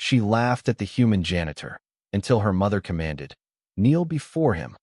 She laughed at the human janitor, until her mother commanded, "Kneel before him."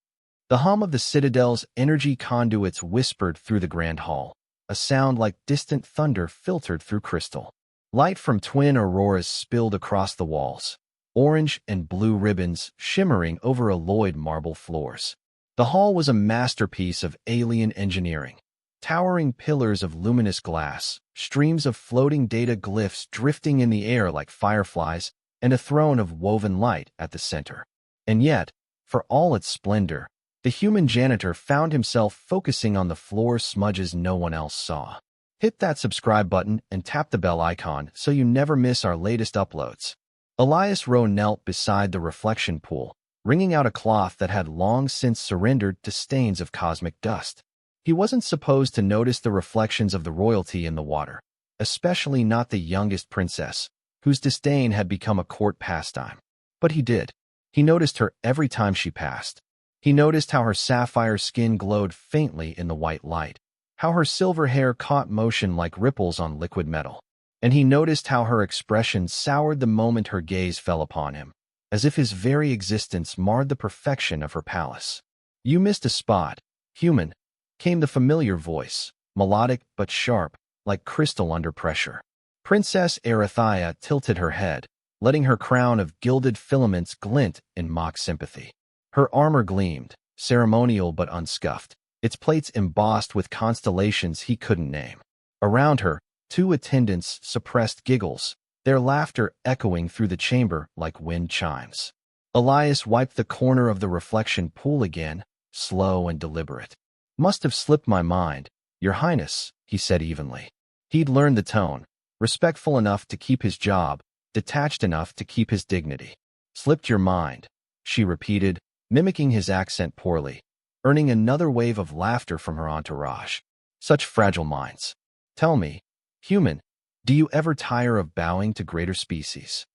The hum of the citadel's energy conduits whispered through the grand hall, a sound like distant thunder filtered through crystal. Light from twin auroras spilled across the walls, orange and blue ribbons shimmering over alloyed marble floors. The hall was a masterpiece of alien engineering. Towering pillars of luminous glass, streams of floating data glyphs drifting in the air like fireflies, and a throne of woven light at the center. And yet, for all its splendor, the human janitor found himself focusing on the floor smudges no one else saw. Hit that subscribe button and tap the bell icon so you never miss our latest uploads. Elias Rowe knelt beside the reflection pool, wringing out a cloth that had long since surrendered to stains of cosmic dust. He wasn't supposed to notice the reflections of the royalty in the water, especially not the youngest princess, whose disdain had become a court pastime. But he did. He noticed her every time she passed. He noticed how her sapphire skin glowed faintly in the white light, how her silver hair caught motion like ripples on liquid metal. And he noticed how her expression soured the moment her gaze fell upon him, as if his very existence marred the perfection of her palace. "You missed a spot, human," came the familiar voice, melodic but sharp, like crystal under pressure. Princess Erathia tilted her head, letting her crown of gilded filaments glint in mock sympathy. Her armor gleamed, ceremonial but unscuffed, its plates embossed with constellations he couldn't name. Around her, two attendants suppressed giggles, their laughter echoing through the chamber like wind chimes. Elias wiped the corner of the reflection pool again, slow and deliberate. "Must have slipped my mind, Your Highness," he said evenly. He'd learned the tone, respectful enough to keep his job, detached enough to keep his dignity. "Slipped your mind," she repeated, mimicking his accent poorly, earning another wave of laughter from her entourage. "Such fragile minds. Tell me, human, do you ever tire of bowing to greater species?"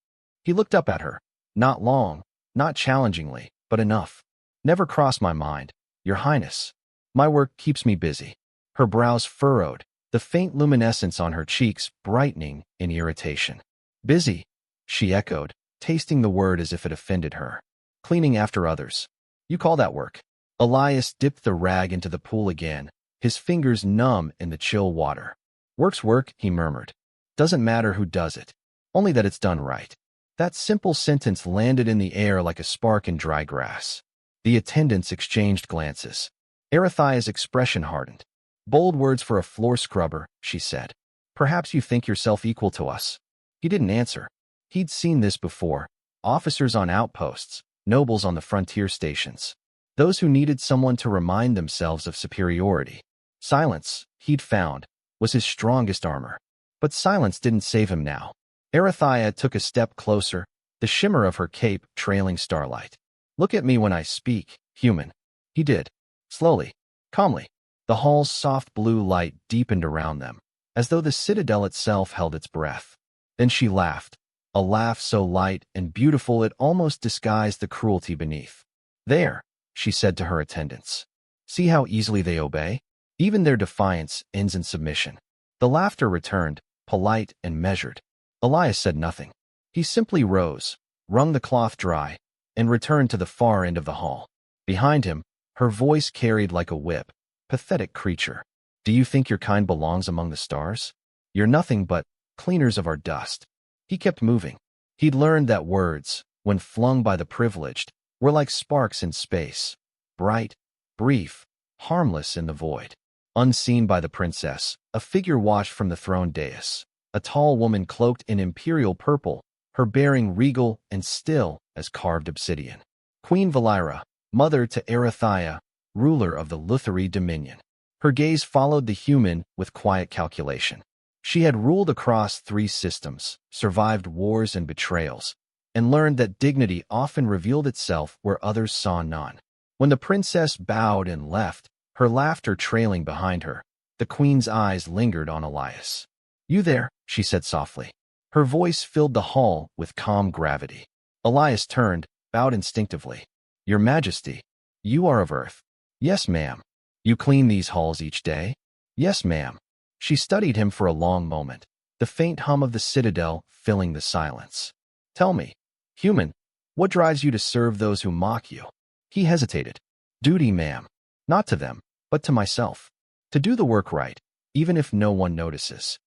He looked up at her, not long, not challengingly, but enough. "Never crossed my mind, Your Highness. My work keeps me busy." Her brows furrowed, the faint luminescence on her cheeks brightening in irritation. "Busy," she echoed, tasting the word as if it offended her. "Cleaning after others. You call that work?" Elias dipped the rag into the pool again, his fingers numb in the chill water. "Work's work," he murmured. "Doesn't matter who does it, only that it's done right." That simple sentence landed in the air like a spark in dry grass. The attendants exchanged glances. Erathia's expression hardened. "Bold words for a floor scrubber," she said. "Perhaps you think yourself equal to us." He didn't answer. He'd seen this before. Officers on outposts, nobles on the frontier stations. Those who needed someone to remind themselves of superiority. Silence, he'd found, was his strongest armor. But silence didn't save him now. Erathia took a step closer, the shimmer of her cape trailing starlight. "Look at me when I speak, human." He did. Slowly, calmly. The hall's soft blue light deepened around them, as though the citadel itself held its breath. Then she laughed, a laugh so light and beautiful it almost disguised the cruelty beneath. "There," she said to her attendants. "See how easily they obey? Even their defiance ends in submission." The laughter returned, polite and measured. Elias said nothing. He simply rose, wrung the cloth dry, and returned to the far end of the hall. Behind him, her voice carried like a whip. "Pathetic creature. Do you think your kind belongs among the stars? You're nothing but cleaners of our dust." He kept moving. He'd learned that words, when flung by the privileged, were like sparks in space, bright, brief, harmless in the void. Unseen by the princess, a figure watched from the throne dais, a tall woman cloaked in imperial purple, her bearing regal and still as carved obsidian. Queen Valira, mother to Erathia, ruler of the Lutheri dominion. Her gaze followed the human with quiet calculation. She had ruled across 3 systems, survived wars and betrayals, and learned that dignity often revealed itself where others saw none. When the princess bowed and left, her laughter trailing behind her, the queen's eyes lingered on Elias. "You there," she said softly. Her voice filled the hall with calm gravity. Elias turned, bowed instinctively. "Your Majesty, you are of Earth." "Yes, ma'am." "You clean these halls each day?" "Yes, ma'am." She studied him for a long moment, the faint hum of the citadel filling the silence. Tell me, human, what drives you to serve those who mock you? He hesitated. Duty, ma'am. Not to them, but to myself. To do the work right, even if no one notices.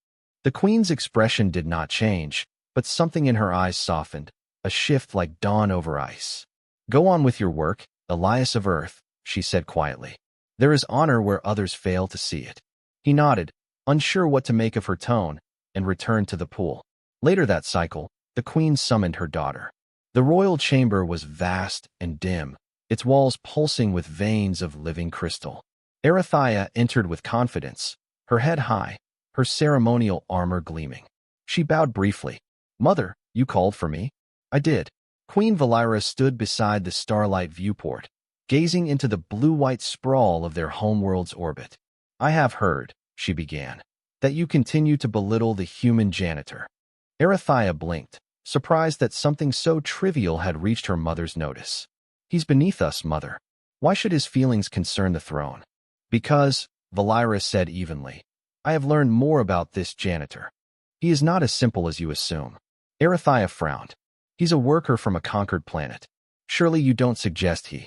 The queen's expression did not change, but something in her eyes softened, a shift like dawn over ice. Go on with your work, Elias of Earth, she said quietly. There is honor where others fail to see it. He nodded, unsure what to make of her tone, and returned to the pool. Later that cycle, the queen summoned her daughter. The royal chamber was vast and dim, its walls pulsing with veins of living crystal. Erathia entered with confidence, her head high, her ceremonial armor gleaming. She bowed briefly. Mother, you called for me? I did. Queen Valira stood beside the starlight viewport, gazing into the blue-white sprawl of their homeworld's orbit. I have heard, she began, that you continue to belittle the human janitor. Erathia blinked, surprised that something so trivial had reached her mother's notice. He's beneath us, mother. Why should his feelings concern the throne? Because, Valira said evenly, I have learned more about this janitor. He is not as simple as you assume. Erathia frowned. He's a worker from a conquered planet. Surely you don't suggest he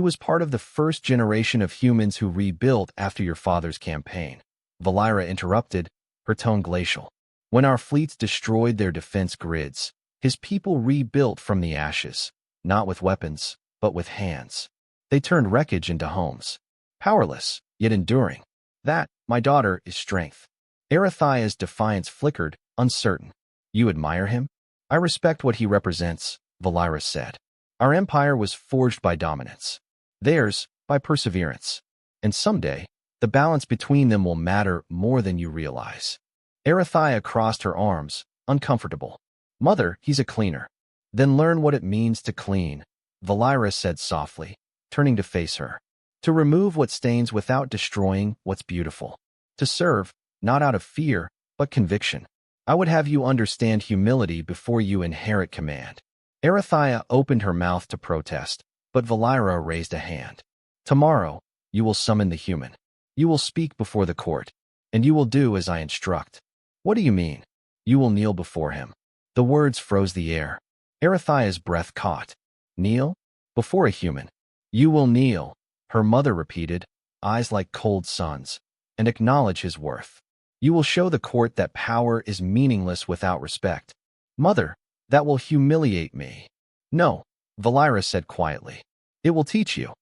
was part of the first generation of humans who rebuilt after your father's campaign. Valira interrupted, her tone glacial. When our fleets destroyed their defense grids, his people rebuilt from the ashes, not with weapons, but with hands. They turned wreckage into homes. Powerless, yet enduring. That, my daughter, is strength. Erathia's defiance flickered, uncertain. You admire him? I respect what he represents, Valira said. Our empire was forged by dominance. Theirs, by perseverance. And someday, the balance between them will matter more than you realize. Erathia crossed her arms, uncomfortable. Mother, he's a cleaner. Then learn what it means to clean, Valira said softly, turning to face her. To remove what stains without destroying what's beautiful. To serve, not out of fear, but conviction. I would have you understand humility before you inherit command. Erathia opened her mouth to protest, but Valira raised a hand. Tomorrow, you will summon the human. You will speak before the court, and you will do as I instruct. What do you mean? You will kneel before him. The words froze the air. Erathia's breath caught. Kneel? Before a human. You will kneel, her mother repeated, eyes like cold suns, and acknowledge his worth. You will show the court that power is meaningless without respect. Mother, that will humiliate me. No, Valira said quietly. It will teach you.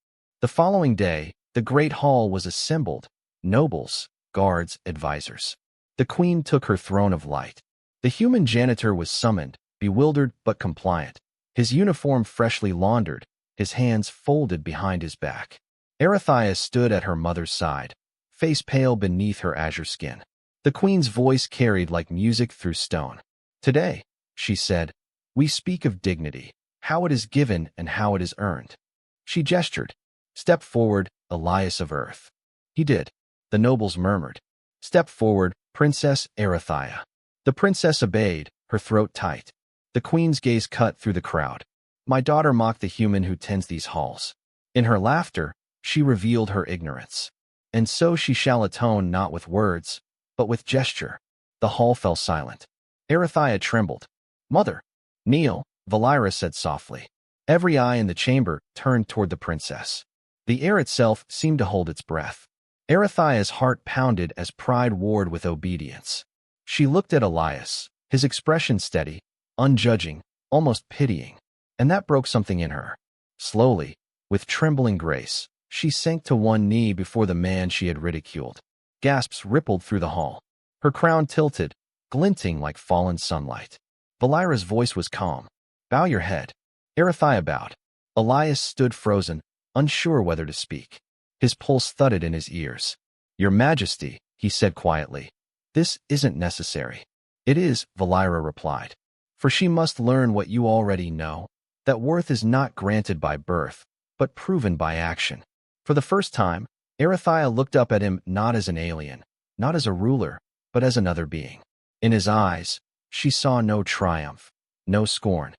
The following day, the great hall was assembled, nobles, guards, advisors. The queen took her throne of light. The human janitor was summoned, bewildered but compliant, his uniform freshly laundered, his hands folded behind his back. Erathia stood at her mother's side, face pale beneath her azure skin. The queen's voice carried like music through stone. Today, she said, we speak of dignity, how it is given and how it is earned. She gestured. Step forward, Elias of Earth. He did. The nobles murmured. Step forward, Princess Erathia. The princess obeyed, her throat tight. The queen's gaze cut through the crowd. My daughter mocked the human who tends these halls. In her laughter, she revealed her ignorance. And so she shall atone not with words, but with gesture. The hall fell silent. Erathia trembled. Mother. Kneel, Valira said softly. Every eye in the chamber turned toward the princess. The air itself seemed to hold its breath. Erathia's heart pounded as pride warred with obedience. She looked at Elias, his expression steady, unjudging, almost pitying, and that broke something in her. Slowly, with trembling grace, she sank to one knee before the man she had ridiculed. Gasps rippled through the hall. Her crown tilted, glinting like fallen sunlight. Valira's voice was calm. Bow your head. Erathia bowed. Elias stood frozen, unsure whether to speak. His pulse thudded in his ears. Your Majesty, he said quietly. This isn't necessary. It is, Valira replied. For she must learn what you already know, that worth is not granted by birth, but proven by action. For the first time, Erathia looked up at him not as an alien, not as a ruler, but as another being. In his eyes, she saw no triumph, no scorn,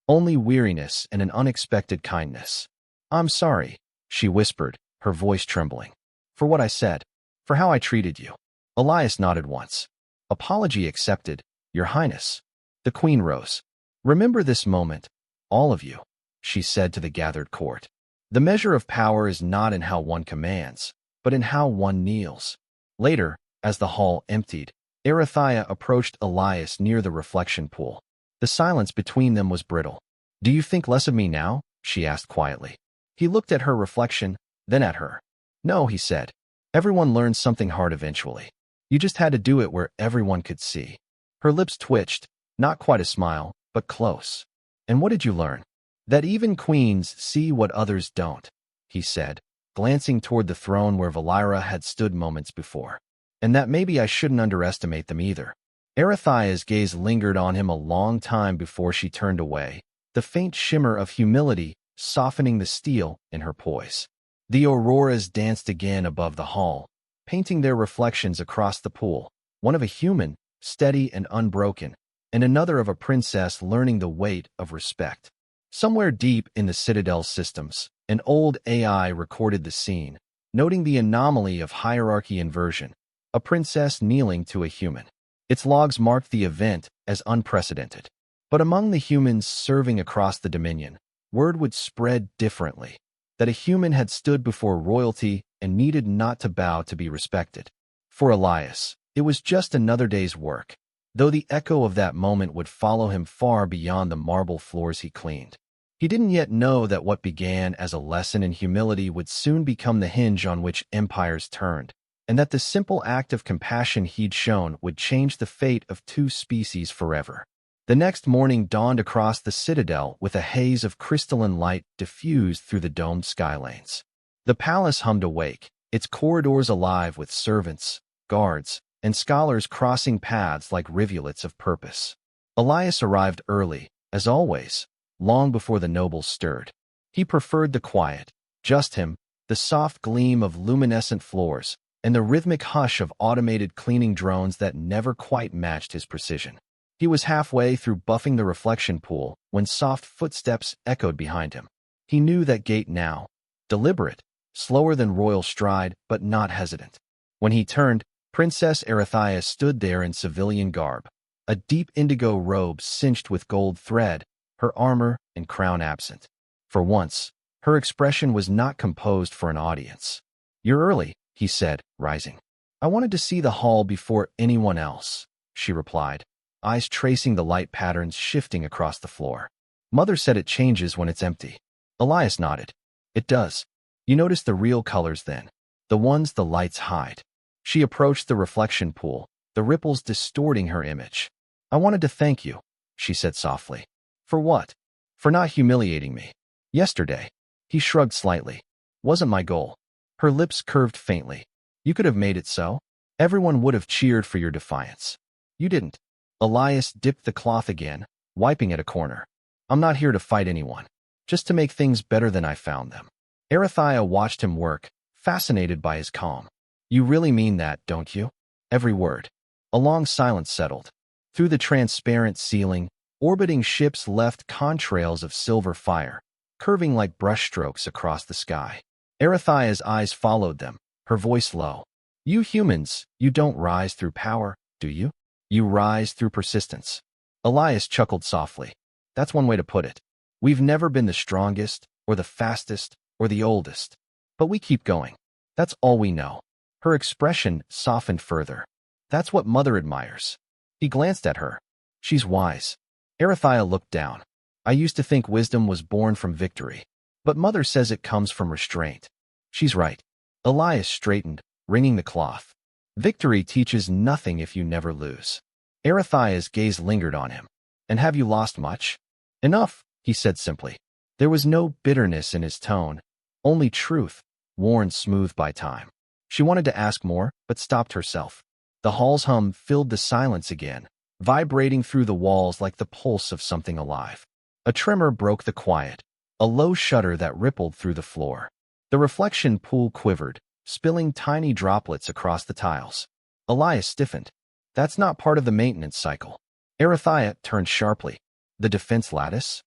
only weariness and an unexpected kindness. I'm sorry, she whispered, her voice trembling. For what I said, for how I treated you. Elias nodded once. Apology accepted, Your Highness. The queen rose. Remember this moment, all of you, she said to the gathered court. The measure of power is not in how one commands, but in how one kneels. Later, as the hall emptied, Erithia approached Elias near the reflection pool. The silence between them was brittle. "Do you think less of me now?" she asked quietly. He looked at her reflection, then at her. "No," he said. "Everyone learns something hard eventually. You just had to do it where everyone could see." Her lips twitched, not quite a smile, but close. "And what did you learn?" "That even queens see what others don't," he said, glancing toward the throne where Valira had stood moments before. "And that maybe I shouldn't underestimate them either." Erithia's gaze lingered on him a long time before she turned away, the faint shimmer of humility softening the steel in her poise. The auroras danced again above the hall, painting their reflections across the pool, one of a human, steady and unbroken, and another of a princess learning the weight of respect. Somewhere deep in the citadel's systems, an old AI recorded the scene, noting the anomaly of hierarchy inversion, a princess kneeling to a human. Its logs marked the event as unprecedented. But among the humans serving across the Dominion, word would spread differently, that a human had stood before royalty and needed not to bow to be respected. For Elias, it was just another day's work, though the echo of that moment would follow him far beyond the marble floors he cleaned. He didn't yet know that what began as a lesson in humility would soon become the hinge on which empires turned, and that the simple act of compassion he'd shown would change the fate of two species forever. The next morning dawned across the citadel with a haze of crystalline light diffused through the domed skylanes. The palace hummed awake, its corridors alive with servants, guards, and scholars crossing paths like rivulets of purpose. Elias arrived early, as always, long before the nobles stirred. He preferred the quiet, just him, the soft gleam of luminescent floors, and the rhythmic hush of automated cleaning drones that never quite matched his precision. He was halfway through buffing the reflection pool when soft footsteps echoed behind him. He knew that gait now, deliberate, slower than royal stride, but not hesitant. When he turned, Princess Erithia stood there in civilian garb, a deep indigo robe cinched with gold thread, her armor and crown absent. For once, her expression was not composed for an audience. "You're early," he said, rising. "I wanted to see the hall before anyone else," she replied, eyes tracing the light patterns shifting across the floor. "Mother said it changes when it's empty." Elias nodded. "It does. You notice the real colors then, the ones the lights hide." She approached the reflection pool, the ripples distorting her image. "I wanted to thank you," she said softly. "For what?" "For not humiliating me. Yesterday." He shrugged slightly. "Wasn't my goal." Her lips curved faintly. "You could have made it so. Everyone would have cheered for your defiance. You didn't." Elias dipped the cloth again, wiping at a corner. "I'm not here to fight anyone, just to make things better than I found them." Erithia watched him work, fascinated by his calm. "You really mean that, don't you?" "Every word." A long silence settled. Through the transparent ceiling, orbiting ships left contrails of silver fire, curving like brushstrokes across the sky. Erithia's eyes followed them, her voice low. "You humans, you don't rise through power, do you? You rise through persistence." Elias chuckled softly. "That's one way to put it. We've never been the strongest, or the fastest, or the oldest. But we keep going. That's all we know." Her expression softened further. "That's what Mother admires." He glanced at her. "She's wise." Erithia looked down. "I used to think wisdom was born from victory. But Mother says it comes from restraint." "She's right." Elias straightened, wringing the cloth. "Victory teaches nothing if you never lose." Erithia's gaze lingered on him. "And have you lost much?" "Enough," he said simply. There was no bitterness in his tone, only truth, worn smooth by time. She wanted to ask more, but stopped herself. The hall's hum filled the silence again, vibrating through the walls like the pulse of something alive. A tremor broke the quiet, a low shudder that rippled through the floor. The reflection pool quivered, spilling tiny droplets across the tiles. Elias stiffened. "That's not part of the maintenance cycle." Erithia turned sharply. "The defense lattice?"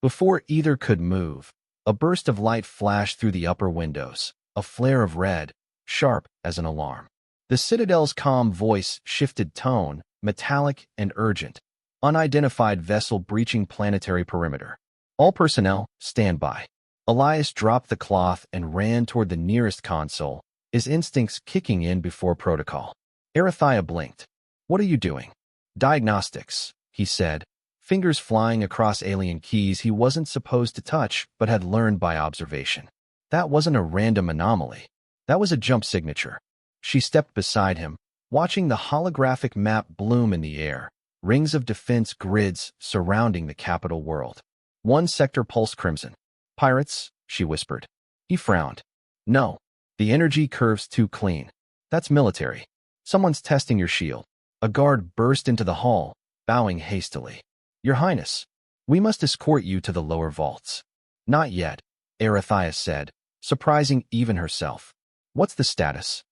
Before either could move, a burst of light flashed through the upper windows, a flare of red, sharp as an alarm. The citadel's calm voice shifted tone, metallic and urgent. Unidentified vessel breaching planetary perimeter. All personnel, stand by. Elias dropped the cloth and ran toward the nearest console, his instincts kicking in before protocol. Arathia blinked. What are you doing? Diagnostics, he said, fingers flying across alien keys he wasn't supposed to touch but had learned by observation. That wasn't a random anomaly. That was a jump signature. She stepped beside him, watching the holographic map bloom in the air, rings of defense grids surrounding the capital world. One sector pulsed crimson. Pirates, she whispered. He frowned. No. The energy curve's too clean. That's military. Someone's testing your shield. A guard burst into the hall, bowing hastily. Your Highness, we must escort you to the lower vaults. Not yet, Arathia said, surprising even herself. What's the status?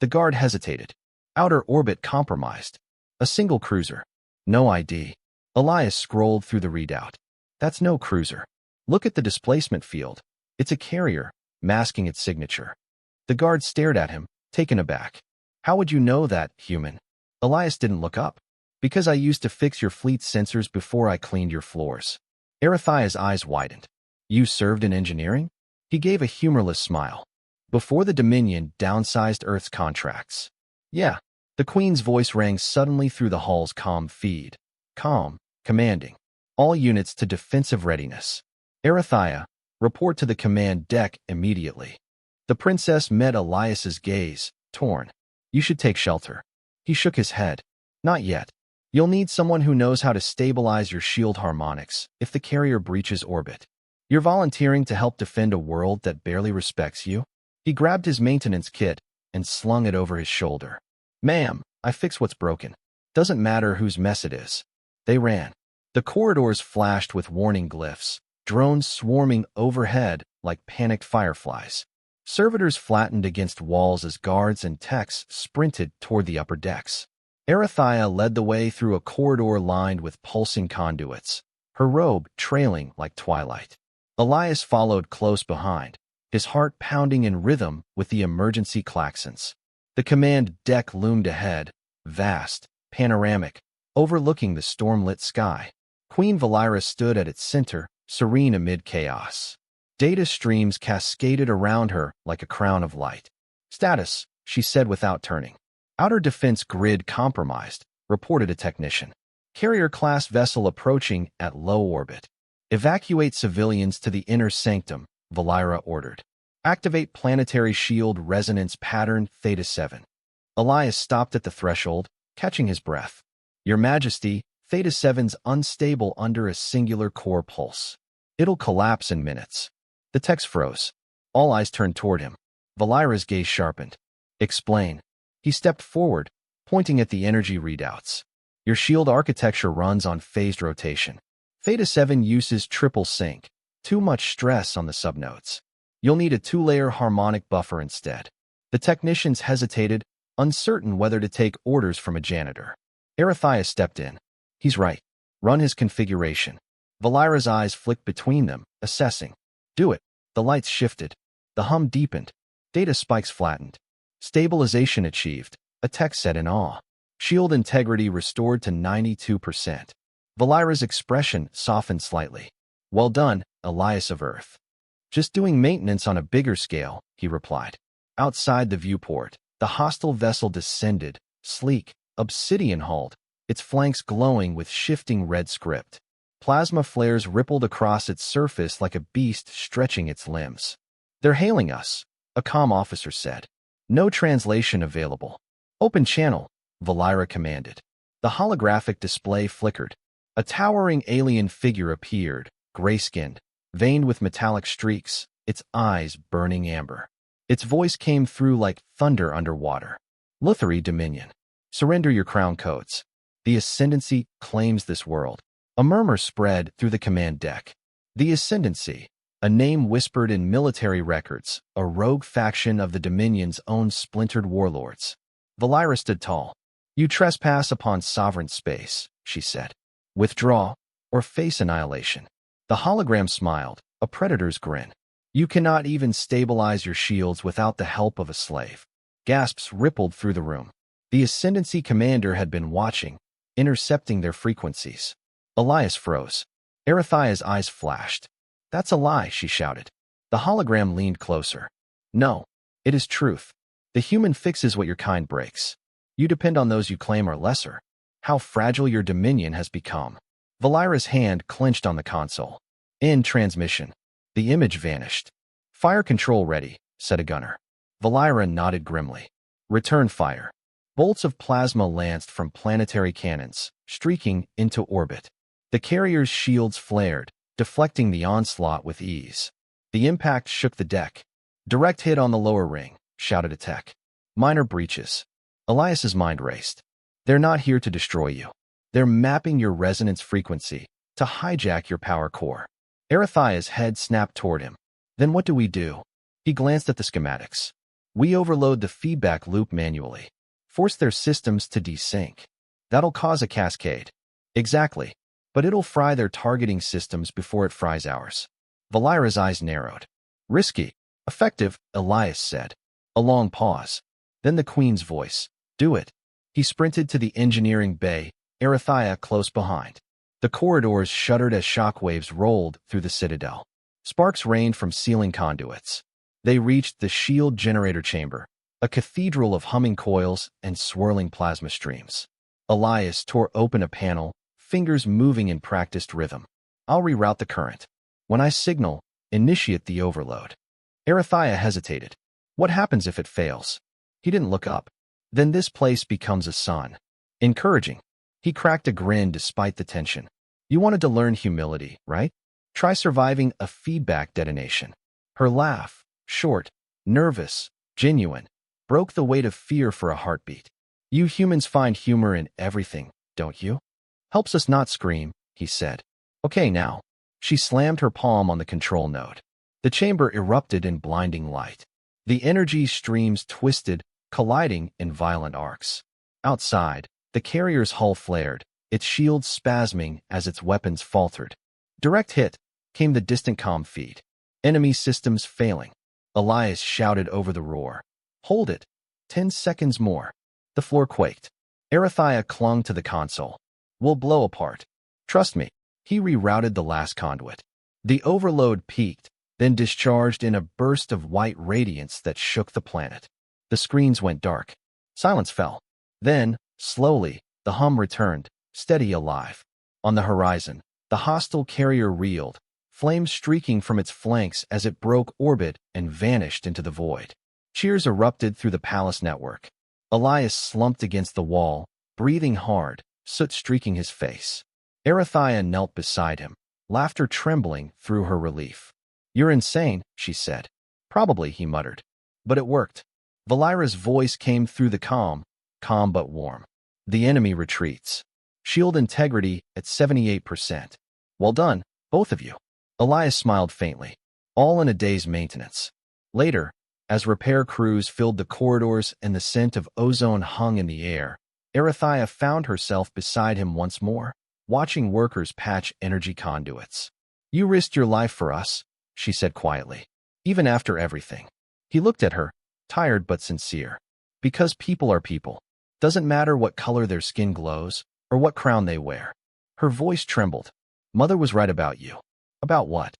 The guard hesitated. Outer orbit compromised. A single cruiser. No ID. Elias scrolled through the readout. That's no cruiser. Look at the displacement field. It's a carrier, masking its signature. The guard stared at him, taken aback. How would you know that, human? Elias didn't look up. Because I used to fix your fleet sensors before I cleaned your floors. Arathia's eyes widened. You served in engineering? He gave a humorless smile. Before the Dominion downsized Earth's contracts. Yeah. The Queen's voice rang suddenly through the hall's calm feed. Calm, commanding. All units to defensive readiness. Arathia, report to the command deck immediately. The princess met Elias's gaze, torn. You should take shelter. He shook his head. Not yet. You'll need someone who knows how to stabilize your shield harmonics if the carrier breaches orbit. You're volunteering to help defend a world that barely respects you? He grabbed his maintenance kit and slung it over his shoulder. Ma'am, I fix what's broken. Doesn't matter whose mess it is. They ran. The corridors flashed with warning glyphs, drones swarming overhead like panicked fireflies. Servitors flattened against walls as guards and techs sprinted toward the upper decks. Arathia led the way through a corridor lined with pulsing conduits, her robe trailing like twilight. Elias followed close behind, his heart pounding in rhythm with the emergency klaxons. The command deck loomed ahead, vast, panoramic, overlooking the storm-lit sky. Queen Valira stood at its center, serene amid chaos. Data streams cascaded around her like a crown of light. Status, she said without turning. Outer defense grid compromised, reported a technician. Carrier-class vessel approaching at low orbit. Evacuate civilians to the inner sanctum, Valira ordered. Activate planetary shield resonance pattern Theta 7. Elias stopped at the threshold, catching his breath. Your Majesty, Theta 7's unstable under a singular core pulse. It'll collapse in minutes. The text froze. All eyes turned toward him. Valira's gaze sharpened. Explain. He stepped forward, pointing at the energy readouts. Your shield architecture runs on phased rotation. Theta 7 uses triple sync. Too much stress on the subnodes. You'll need a 2-layer harmonic buffer instead. The technicians hesitated, uncertain whether to take orders from a janitor. Arathia stepped in. He's right. Run his configuration. Valira's eyes flicked between them, assessing. Do it. The lights shifted. The hum deepened. Data spikes flattened. Stabilization achieved, a tech said in awe. Shield integrity restored to 92%. Valira's expression softened slightly. Well done, Elias of Earth. Just doing maintenance on a bigger scale, he replied. Outside the viewport, the hostile vessel descended, sleek, obsidian-hulled, its flanks glowing with shifting red script. Plasma flares rippled across its surface like a beast stretching its limbs. They're hailing us, a comm officer said. No translation available. Open channel, Valira commanded. The holographic display flickered. A towering alien figure appeared, gray-skinned, veined with metallic streaks, its eyes burning amber. Its voice came through like thunder underwater. Luthery Dominion. Surrender your crown codes. The Ascendancy claims this world. A murmur spread through the command deck. The Ascendancy, a name whispered in military records, a rogue faction of the Dominion's own splintered warlords. Valira stood tall. You trespass upon sovereign space, she said. Withdraw, or face annihilation. The hologram smiled, a predator's grin. You cannot even stabilize your shields without the help of a slave. Gasps rippled through the room. The Ascendancy commander had been watching, intercepting their frequencies. Elias froze. Arethia's eyes flashed. That's a lie, she shouted. The hologram leaned closer. No, it is truth. The human fixes what your kind breaks. You depend on those you claim are lesser. How fragile your dominion has become. Valira's hand clenched on the console. End transmission. The image vanished. Fire control ready, said a gunner. Valira nodded grimly. Return fire. Bolts of plasma lanced from planetary cannons, streaking into orbit. The carrier's shields flared, deflecting the onslaught with ease. The impact shook the deck. Direct hit on the lower ring, shouted a tech. Minor breaches. Elias's mind raced. They're not here to destroy you. They're mapping your resonance frequency to hijack your power core. Arethia's head snapped toward him. Then what do we do? He glanced at the schematics. We overload the feedback loop manually. Force their systems to desync. That'll cause a cascade. Exactly. But it'll fry their targeting systems before it fries ours. Valira's eyes narrowed. Risky. Effective, Elias said. A long pause. Then the Queen's voice. Do it. He sprinted to the engineering bay, Arethia close behind. The corridors shuddered as shockwaves rolled through the citadel. Sparks rained from ceiling conduits. They reached the shield generator chamber, a cathedral of humming coils and swirling plasma streams. Elias tore open a panel, fingers moving in practiced rhythm. I'll reroute the current. When I signal, initiate the overload. Arethia hesitated. What happens if it fails? He didn't look up. Then this place becomes a sun. Encouraging. He cracked a grin despite the tension. You wanted to learn humility, right? Try surviving a feedback detonation. Her laugh, short, nervous, genuine, broke the weight of fear for a heartbeat. You humans find humor in everything, don't you? Helps us not scream, he said. Okay now. She slammed her palm on the control node. The chamber erupted in blinding light. The energy streams twisted, colliding in violent arcs. Outside, the carrier's hull flared, its shields spasming as its weapons faltered. Direct hit, came the distant comm feed. Enemy systems failing. Elias shouted over the roar. Hold it. 10 seconds more. The floor quaked. Arethia clung to the console. We'll blow apart. Trust me. He rerouted the last conduit. The overload peaked, then discharged in a burst of white radiance that shook the planet. The screens went dark. Silence fell. Then, slowly, the hum returned, steady alive. On the horizon, the hostile carrier reeled, flames streaking from its flanks as it broke orbit and vanished into the void. Cheers erupted through the palace network. Elias slumped against the wall, breathing hard, soot streaking his face. Arethia knelt beside him, laughter trembling through her relief. You're insane, she said. Probably, he muttered. But it worked. Valira's voice came through the calm but warm. The enemy retreats. Shield integrity at 78%. Well done, both of you. Elias smiled faintly. All in a day's maintenance. Later, as repair crews filled the corridors and the scent of ozone hung in the air, Arethia found herself beside him once more, watching workers patch energy conduits. You risked your life for us, she said quietly. Even after everything. He looked at her, tired but sincere. Because people are people. Doesn't matter what color their skin glows, or what crown they wear. Her voice trembled. Mother was right about you. About what?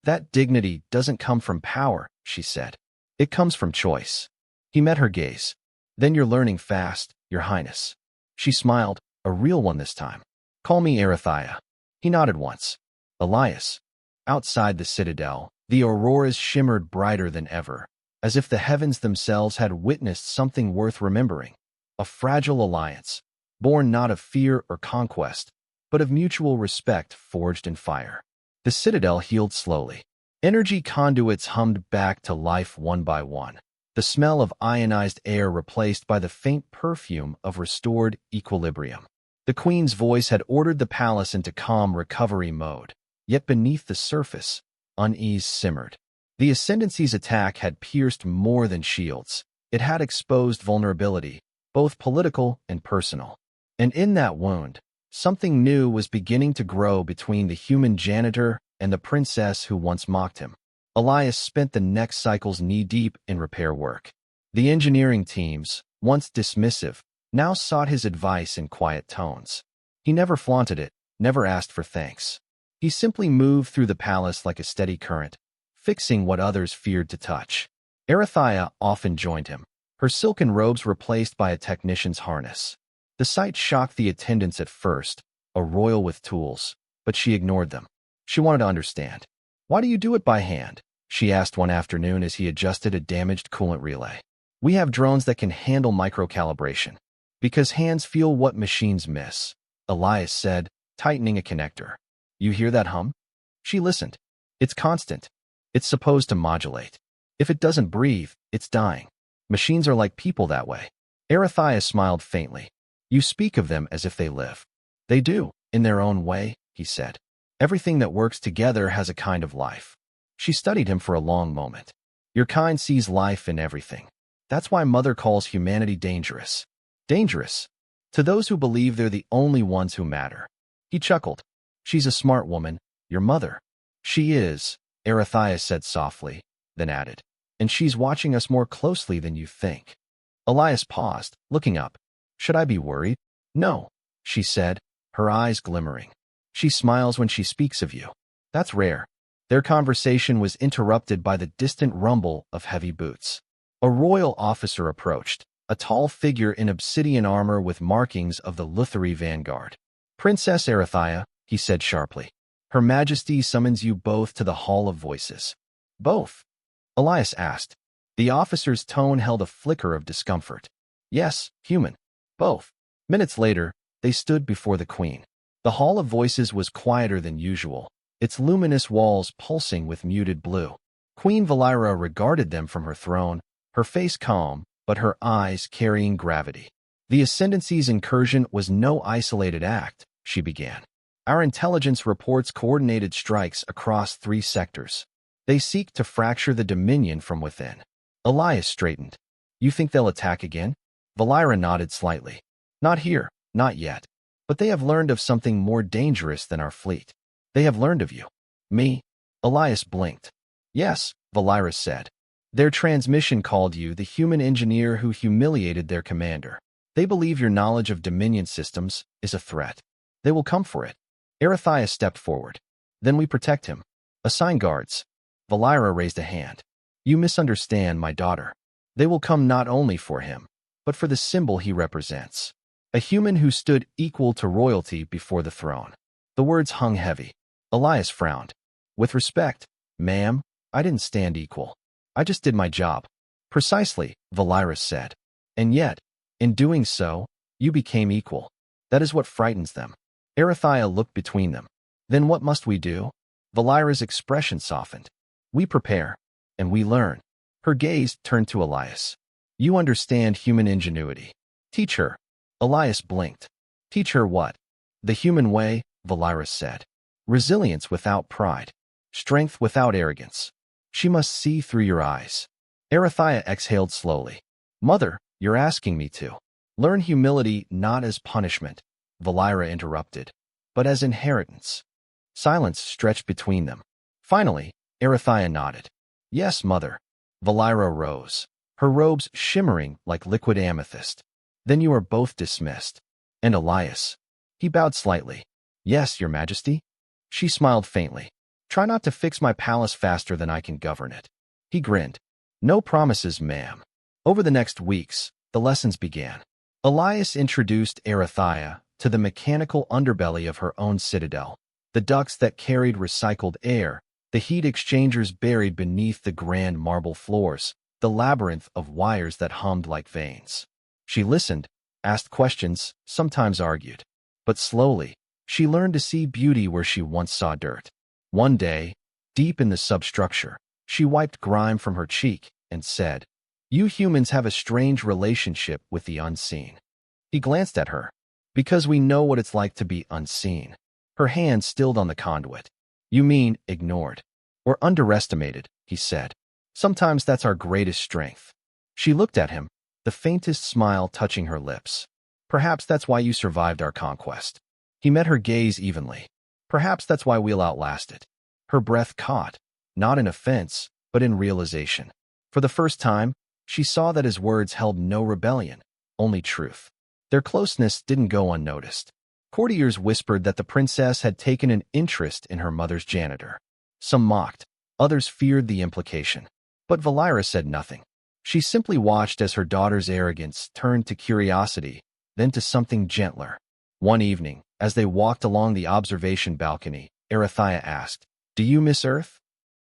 That dignity doesn't come from power, she said. It comes from choice. He met her gaze. Then you're learning fast, Your Highness. She smiled, a real one this time. Call me Arethia. He nodded once. Elias. Outside the citadel, the auroras shimmered brighter than ever, as if the heavens themselves had witnessed something worth remembering. A fragile alliance, born not of fear or conquest, but of mutual respect forged in fire. The citadel healed slowly. Energy conduits hummed back to life one by one, the smell of ionized air replaced by the faint perfume of restored equilibrium. The Queen's voice had ordered the palace into calm recovery mode, yet beneath the surface, unease simmered. The Ascendancy's attack had pierced more than shields. It had exposed vulnerability, both political and personal. And in that wound, something new was beginning to grow between the human janitor and the princess who once mocked him. Elias spent the next cycles knee-deep in repair work. The engineering teams, once dismissive, now sought his advice in quiet tones. He never flaunted it, never asked for thanks. He simply moved through the palace like a steady current, fixing what others feared to touch. Erathia often joined him, her silken robes replaced by a technician's harness. The sight shocked the attendants at first, a royal with tools, but she ignored them. She wanted to understand. "Why do you do it by hand?" she asked one afternoon as he adjusted a damaged coolant relay. "We have drones that can handle microcalibration. Because hands feel what machines miss," Elias said, tightening a connector. "You hear that hum?" She listened. "It's constant. It's supposed to modulate. If it doesn't breathe, it's dying. Machines are like people that way." Erathia smiled faintly. "You speak of them as if they live." "They do, in their own way," he said. "Everything that works together has a kind of life." She studied him for a long moment. "Your kind sees life in everything. That's why Mother calls humanity dangerous." "Dangerous? To those who believe they're the only ones who matter." He chuckled. "She's a smart woman, your mother." "She is," Erathia said softly, then added. "And she's watching us more closely than you think." Elias paused, looking up. "Should I be worried?" "No," she said, her eyes glimmering. "She smiles when she speaks of you. That's rare." Their conversation was interrupted by the distant rumble of heavy boots. A royal officer approached, a tall figure in obsidian armor with markings of the Lutheri vanguard. "Princess Erathia," he said sharply. "Her Majesty summons you both to the Hall of Voices." "Both?" Elias asked. The officer's tone held a flicker of discomfort. "Yes, human. Both." Minutes later, they stood before the queen. The Hall of Voices was quieter than usual, its luminous walls pulsing with muted blue. Queen Valira regarded them from her throne, her face calm, but her eyes carrying gravity. "The Ascendancy's incursion was no isolated act," she began. "Our intelligence reports coordinated strikes across 3 sectors. They seek to fracture the Dominion from within." Elias straightened. "You think they'll attack again?" Valira nodded slightly. "Not here, not yet. But they have learned of something more dangerous than our fleet." "They have learned of you." "Me?" Elias blinked. "Yes," Valira said. "Their transmission called you the human engineer who humiliated their commander. They believe your knowledge of Dominion systems is a threat. They will come for it." Erathia stepped forward. "Then we protect him. Assign guards." Valira raised a hand. "You misunderstand, my daughter. They will come not only for him, but for the symbol he represents. A human who stood equal to royalty before the throne." The words hung heavy. Elias frowned. "With respect, ma'am, I didn't stand equal. I just did my job." "Precisely," Valira said. "And yet, in doing so, you became equal. That is what frightens them." Erathia looked between them. "Then what must we do?" Valira's expression softened. "We prepare, and we learn." Her gaze turned to Elias. "You understand human ingenuity. Teach her." Elias blinked. "Teach her what?" "The human way," Valira said. "Resilience without pride. Strength without arrogance. She must see through your eyes." Erathia exhaled slowly. "Mother, you're asking me to. Learn humility not as punishment," Valira interrupted, "but as inheritance." Silence stretched between them. Finally, Erathia nodded. "Yes, mother." Valira rose, her robes shimmering like liquid amethyst. "Then you are both dismissed." "And Elias?" He bowed slightly. "Yes, your majesty." She smiled faintly. "Try not to fix my palace faster than I can govern it." He grinned. "No promises, ma'am." Over the next weeks, the lessons began. Elias introduced Erathia to the mechanical underbelly of her own citadel, the ducts that carried recycled air, the heat exchangers buried beneath the grand marble floors, the labyrinth of wires that hummed like veins. She listened, asked questions, sometimes argued. But slowly, she learned to see beauty where she once saw dirt. One day, deep in the substructure, she wiped grime from her cheek and said, "You humans have a strange relationship with the unseen." He glanced at her. "Because we know what it's like to be unseen." Her hand stilled on the conduit. "You mean ignored or underestimated," he said. "Sometimes that's our greatest strength." She looked at him, the faintest smile touching her lips. "Perhaps that's why you survived our conquest." He met her gaze evenly. "Perhaps that's why we'll outlast it." Her breath caught, not in offense, but in realization. For the first time, she saw that his words held no rebellion, only truth. Their closeness didn't go unnoticed. Courtiers whispered that the princess had taken an interest in her mother's janitor. Some mocked, others feared the implication. But Valira said nothing. She simply watched as her daughter's arrogance turned to curiosity, then to something gentler. One evening, as they walked along the observation balcony, Erithia asked, "Do you miss Earth?"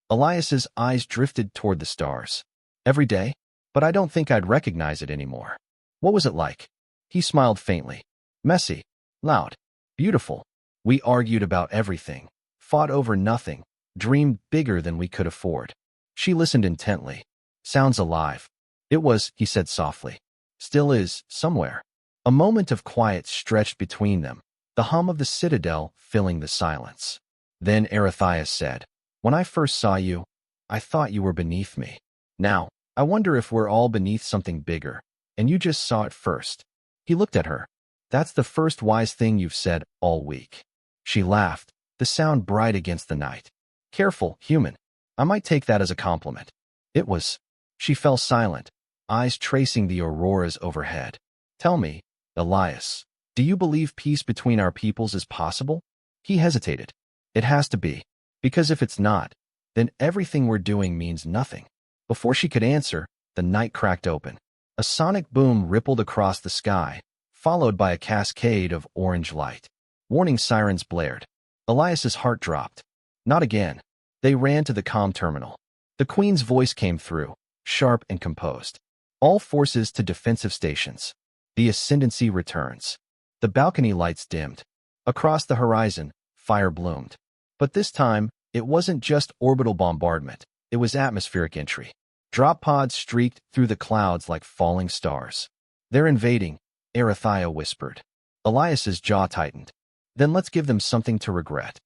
Elias's eyes drifted toward the stars. "Every day, but I don't think I'd recognize it anymore." "What was it like?" He smiled faintly. "Messy, loud, beautiful. We argued about everything, fought over nothing, dreamed bigger than we could afford." She listened intently. "Sounds alive." "It was," he said softly. "Still is, somewhere." A moment of quiet stretched between them, the hum of the citadel filling the silence. Then Erithia said, "When I first saw you, I thought you were beneath me. Now, I wonder if we're all beneath something bigger, and you just saw it first." He looked at her. "That's the first wise thing you've said all week." She laughed, the sound bright against the night. "Careful, human. I might take that as a compliment." It was. She fell silent, eyes tracing the auroras overhead. "Tell me, Elias, do you believe peace between our peoples is possible?" He hesitated. "It has to be, because if it's not, then everything we're doing means nothing." Before she could answer, the night cracked open. A sonic boom rippled across the sky, followed by a cascade of orange light. Warning sirens blared. Elias's heart dropped. Not again. They ran to the comm terminal. The Queen's voice came through, sharp and composed. "All forces to defensive stations. The ascendancy returns." The balcony lights dimmed. Across the horizon, fire bloomed. But this time, it wasn't just orbital bombardment. It was atmospheric entry. Drop pods streaked through the clouds like falling stars. "They're invading," Erithia whispered. Elias's jaw tightened. "Then let's give them something to regret."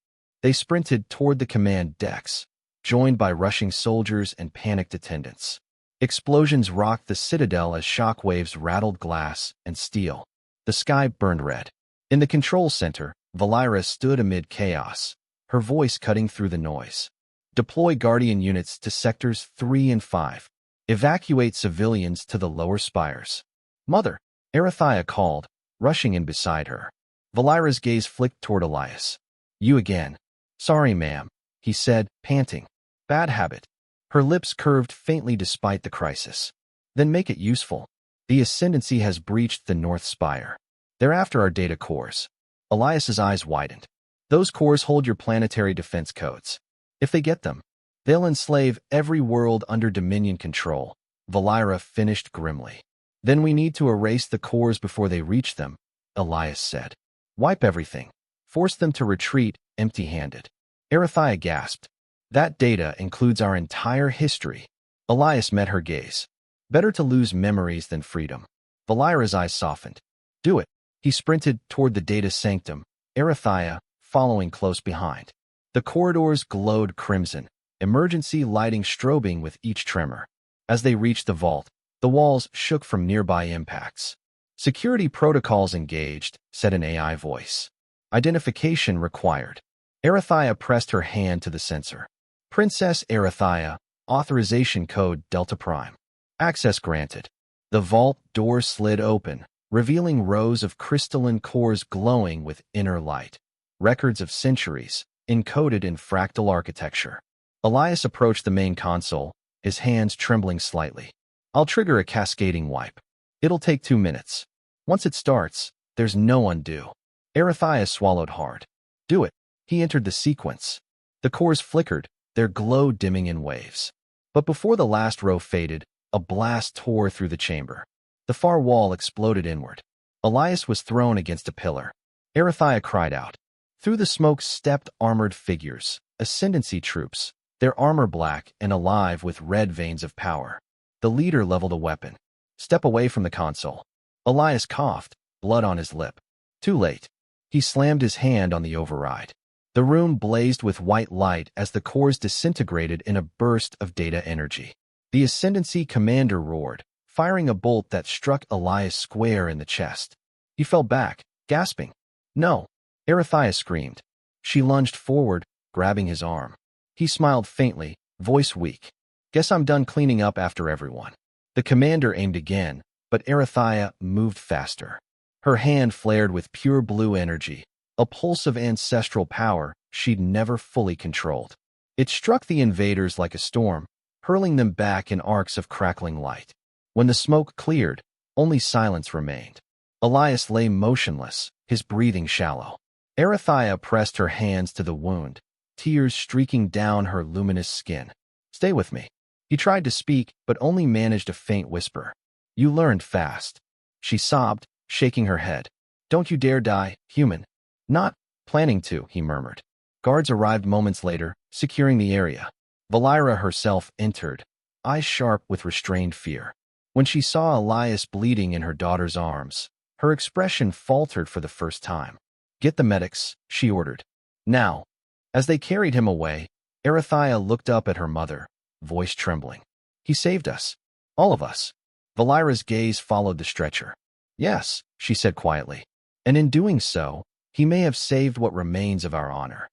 They sprinted toward the command decks, joined by rushing soldiers and panicked attendants. Explosions rocked the citadel as shock waves rattled glass and steel. The sky burned red. In the control center, Valira stood amid chaos, her voice cutting through the noise. "Deploy Guardian units to sectors 3 and 5. Evacuate civilians to the lower spires." "Mother," Erithia called, rushing in beside her. Valira's gaze flicked toward Elias. "You again." "Sorry, ma'am," he said, panting. "Bad habit." Her lips curved faintly despite the crisis. "Then make it useful. The ascendancy has breached the North Spire. They're after our data cores." Elias's eyes widened. "Those cores hold your planetary defense codes. If they get them, they'll enslave every world under Dominion control," Valira finished grimly. "Then we need to erase the cores before they reach them," Elias said. "Wipe everything. Force them to retreat empty-handed." Erithia gasped. "That data includes our entire history." Elias met her gaze. "Better to lose memories than freedom." Valira's eyes softened. "Do it." He sprinted toward the data sanctum, Erithia following close behind. The corridors glowed crimson, emergency lighting strobing with each tremor. As they reached the vault, the walls shook from nearby impacts. "Security protocols engaged," said an AI voice. "Identification required." Erithia pressed her hand to the sensor. "Princess Erithia, authorization code Delta Prime. Access granted." The vault door slid open, revealing rows of crystalline cores glowing with inner light. Records of centuries, encoded in fractal architecture. Elias approached the main console, his hands trembling slightly. "I'll trigger a cascading wipe. It'll take 2 minutes. Once it starts, there's no undo." Erithia swallowed hard. "Do it." He entered the sequence. The cores flickered, their glow dimming in waves. But before the last row faded, a blast tore through the chamber. The far wall exploded inward. Elias was thrown against a pillar. Erithia cried out. Through the smoke stepped armored figures, ascendancy troops, their armor black and alive with red veins of power. The leader leveled a weapon. "Step away from the console." Elias coughed, blood on his lip. Too late. He slammed his hand on the override. The room blazed with white light as the cores disintegrated in a burst of data energy. The Ascendancy commander roared, firing a bolt that struck Elias square in the chest. He fell back, gasping. "No!" Erithia screamed. She lunged forward, grabbing his arm. He smiled faintly, voice weak. "Guess I'm done cleaning up after everyone." The commander aimed again, but Erithia moved faster. Her hand flared with pure blue energy, a pulse of ancestral power she'd never fully controlled. It struck the invaders like a storm, hurling them back in arcs of crackling light. When the smoke cleared, only silence remained. Elias lay motionless, his breathing shallow. Erathia pressed her hands to the wound, tears streaking down her luminous skin. "Stay with me." He tried to speak, but only managed a faint whisper. "You learned fast." She sobbed, shaking her head. "Don't you dare die, human." "Not planning to," he murmured. Guards arrived moments later, securing the area. Valira herself entered, eyes sharp with restrained fear. When she saw Elias bleeding in her daughter's arms, her expression faltered for the first time. "Get the medics," she ordered. "Now." As they carried him away, Erathia looked up at her mother, voice trembling. "He saved us. All of us." Valira's gaze followed the stretcher. "Yes," she said quietly. "And in doing so, he may have saved what remains of our honor."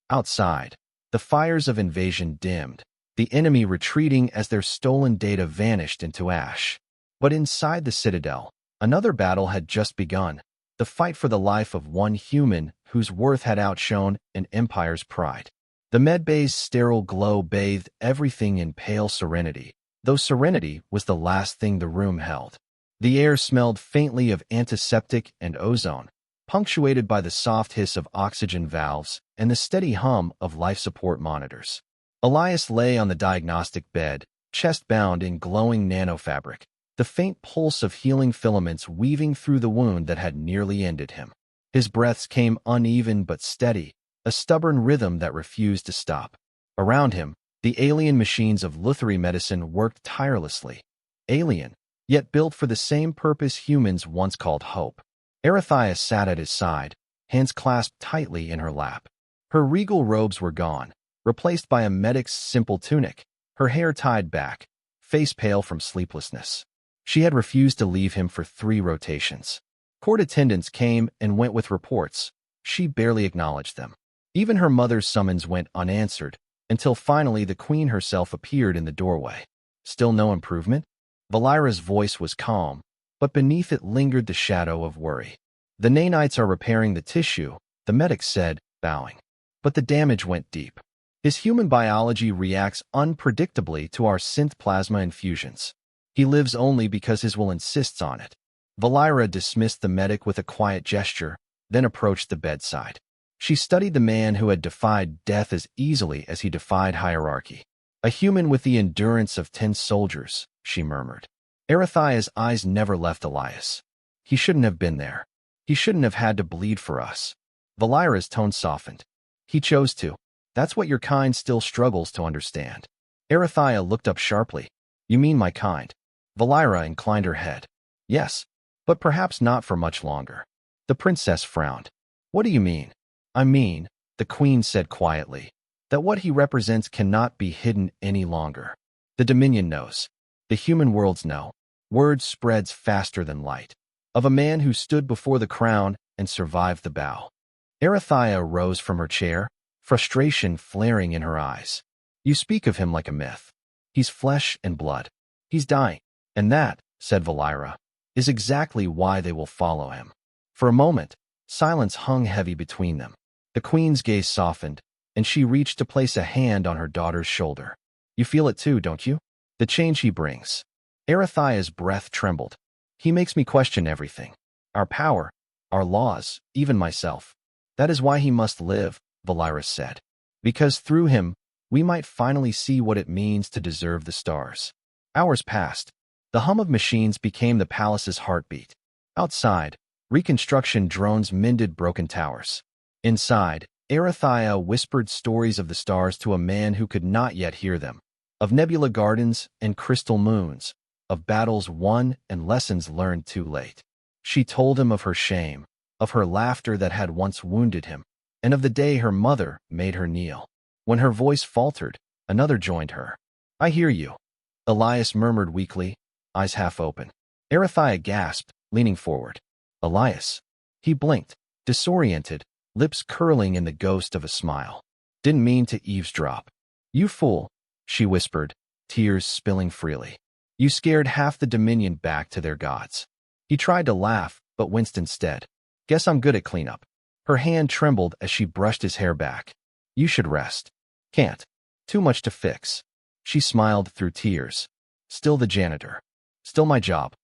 Outside, the fires of invasion dimmed, the enemy retreating as their stolen data vanished into ash. But inside the citadel, another battle had just begun, the fight for the life of one human whose worth had outshone an empire's pride. The medbay's sterile glow bathed everything in pale serenity, though serenity was the last thing the room held. The air smelled faintly of antiseptic and ozone, punctuated by the soft hiss of oxygen valves and the steady hum of life support monitors. Elias lay on the diagnostic bed, chest bound in glowing nanofabric, the faint pulse of healing filaments weaving through the wound that had nearly ended him. His breaths came uneven but steady, a stubborn rhythm that refused to stop. Around him, the alien machines of Luthery medicine worked tirelessly. Alien, yet built for the same purpose humans once called hope. Erathia sat at his side, hands clasped tightly in her lap. Her regal robes were gone, replaced by a medic's simple tunic, her hair tied back, face pale from sleeplessness. She had refused to leave him for 3 rotations. Court attendants came and went with reports. She barely acknowledged them. Even her mother's summons went unanswered, until finally the queen herself appeared in the doorway. "Still no improvement?" Valira's voice was calm, but beneath it lingered the shadow of worry. "The nanites are repairing the tissue," the medic said, bowing. "But the damage went deep. His human biology reacts unpredictably to our synth plasma infusions. He lives only because his will insists on it." Valira dismissed the medic with a quiet gesture, then approached the bedside. She studied the man who had defied death as easily as he defied hierarchy. "A human with the endurance of 10 soldiers," she murmured. Erathia's eyes never left Elias. "He shouldn't have been there. He shouldn't have had to bleed for us." Valira's tone softened. "He chose to. That's what your kind still struggles to understand." Erathia looked up sharply. "You mean my kind?" Valira inclined her head. "Yes, but perhaps not for much longer." The princess frowned. "What do you mean?" "I mean," the queen said quietly, "that what he represents cannot be hidden any longer. The Dominion knows. The human worlds know. Word spreads faster than light. Of a man who stood before the crown and survived the bow." Erathia rose from her chair, frustration flaring in her eyes. "You speak of him like a myth. He's flesh and blood. He's dying. And that," said Valira, "is exactly why they will follow him." For a moment, silence hung heavy between them. The queen's gaze softened, and she reached to place a hand on her daughter's shoulder. "You feel it too, don't you? The change he brings." Erathia's breath trembled. "He makes me question everything. Our power, our laws, even myself. That is why he must live," Valira said. "Because through him, we might finally see what it means to deserve the stars." Hours passed. The hum of machines became the palace's heartbeat. Outside, reconstruction drones mended broken towers. Inside, Erathia whispered stories of the stars to a man who could not yet hear them, of nebula gardens and crystal moons, of battles won and lessons learned too late. She told him of her shame, of her laughter that had once wounded him, and of the day her mother made her kneel. When her voice faltered, another joined her. "I hear you," Elias murmured weakly, eyes half open. Erathia gasped, leaning forward. "Elias." He blinked, disoriented, lips curling in the ghost of a smile. "Didn't mean to eavesdrop." "You fool," she whispered, tears spilling freely. "You scared half the Dominion back to their gods." He tried to laugh, but winced instead. Guess I'm good at cleanup. Her hand trembled as she brushed his hair back. You should rest. Can't. Too much to fix. She smiled through tears. Still the janitor. Still my job.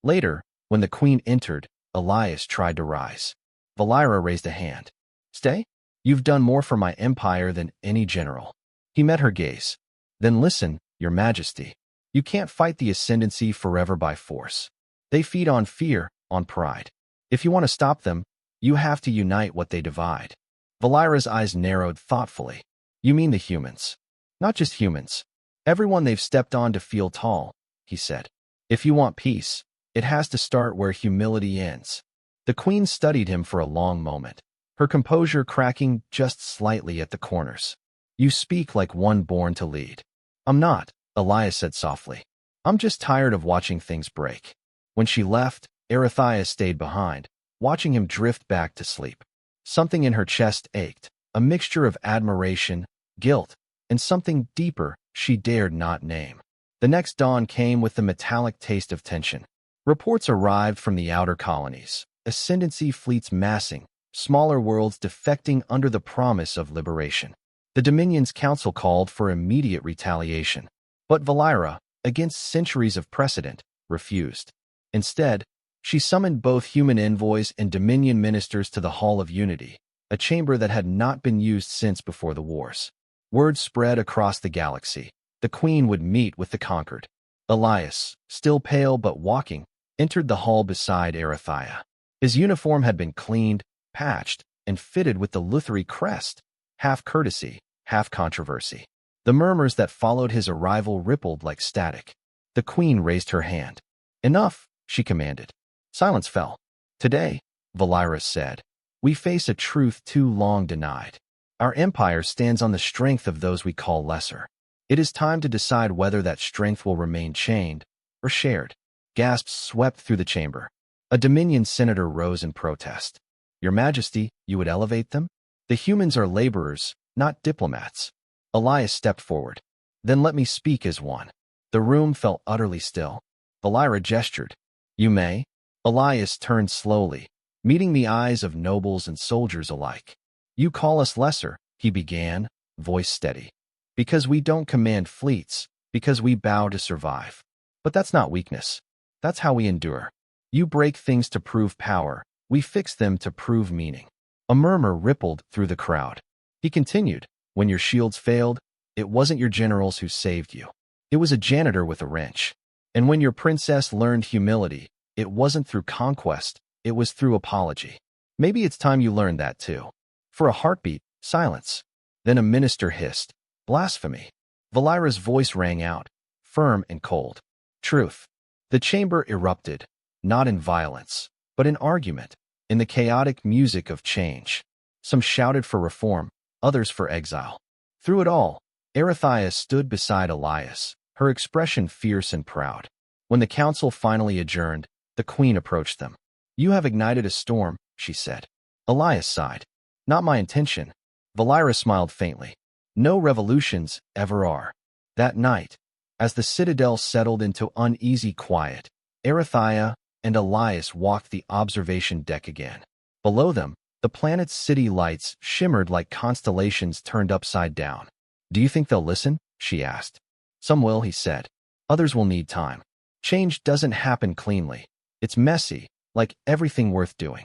Later, when the queen entered, Elias tried to rise. Valira raised a hand. Stay? You've done more for my empire than any general. He met her gaze. Then listen, your majesty. You can't fight the ascendancy forever by force. They feed on fear, on pride. If you want to stop them, you have to unite what they divide. Valira's eyes narrowed thoughtfully. You mean the humans. Not just humans. Everyone they've stepped on to feel tall, he said. If you want peace, it has to start where humility ends. The queen studied him for a long moment, her composure cracking just slightly at the corners. You speak like one born to lead. I'm not, Elias said softly. I'm just tired of watching things break. When she left, Erithia stayed behind, watching him drift back to sleep. Something in her chest ached, a mixture of admiration, guilt, and something deeper she dared not name. The next dawn came with the metallic taste of tension. Reports arrived from the outer colonies, ascendancy fleets massing, smaller worlds defecting under the promise of liberation. The Dominion's council called for immediate retaliation, but Valira, against centuries of precedent, refused. Instead, she summoned both human envoys and Dominion ministers to the Hall of Unity, a chamber that had not been used since before the wars. Word spread across the galaxy. The queen would meet with the conquered. Elias, still pale but walking, entered the hall beside Erithia. His uniform had been cleaned, patched, and fitted with the Luthery crest, half courtesy, half controversy. The murmurs that followed his arrival rippled like static. The queen raised her hand. Enough, she commanded. Silence fell. Today, Valira said, we face a truth too long denied. Our empire stands on the strength of those we call lesser. It is time to decide whether that strength will remain chained or shared. Gasps swept through the chamber. A Dominion senator rose in protest. Your Majesty, you would elevate them? The humans are laborers, not diplomats. Elias stepped forward. Then let me speak as one. The room fell utterly still. Valira gestured. You may. Elias turned slowly, meeting the eyes of nobles and soldiers alike. You call us lesser, he began, voice steady. Because we don't command fleets, because we bow to survive. But that's not weakness. That's how we endure. You break things to prove power, we fix them to prove meaning. A murmur rippled through the crowd. He continued, when your shields failed, it wasn't your generals who saved you. It was a janitor with a wrench. And when your princess learned humility, it wasn't through conquest, it was through apology. Maybe it's time you learned that too. For a heartbeat, silence. Then a minister hissed, blasphemy. Valira's voice rang out, firm and cold. Truth. The chamber erupted, not in violence, but in argument, in the chaotic music of change. Some shouted for reform, others for exile. Through it all, Erithia stood beside Elias, her expression fierce and proud. When the council finally adjourned, the queen approached them. You have ignited a storm, she said. Elias sighed. Not my intention. Valira smiled faintly. No revolutions ever are. That night, as the citadel settled into uneasy quiet, Erithia and Elias walked the observation deck again. Below them, the planet's city lights shimmered like constellations turned upside down. Do you think they'll listen? She asked. Some will, he said. Others will need time. Change doesn't happen cleanly. It's messy, like everything worth doing.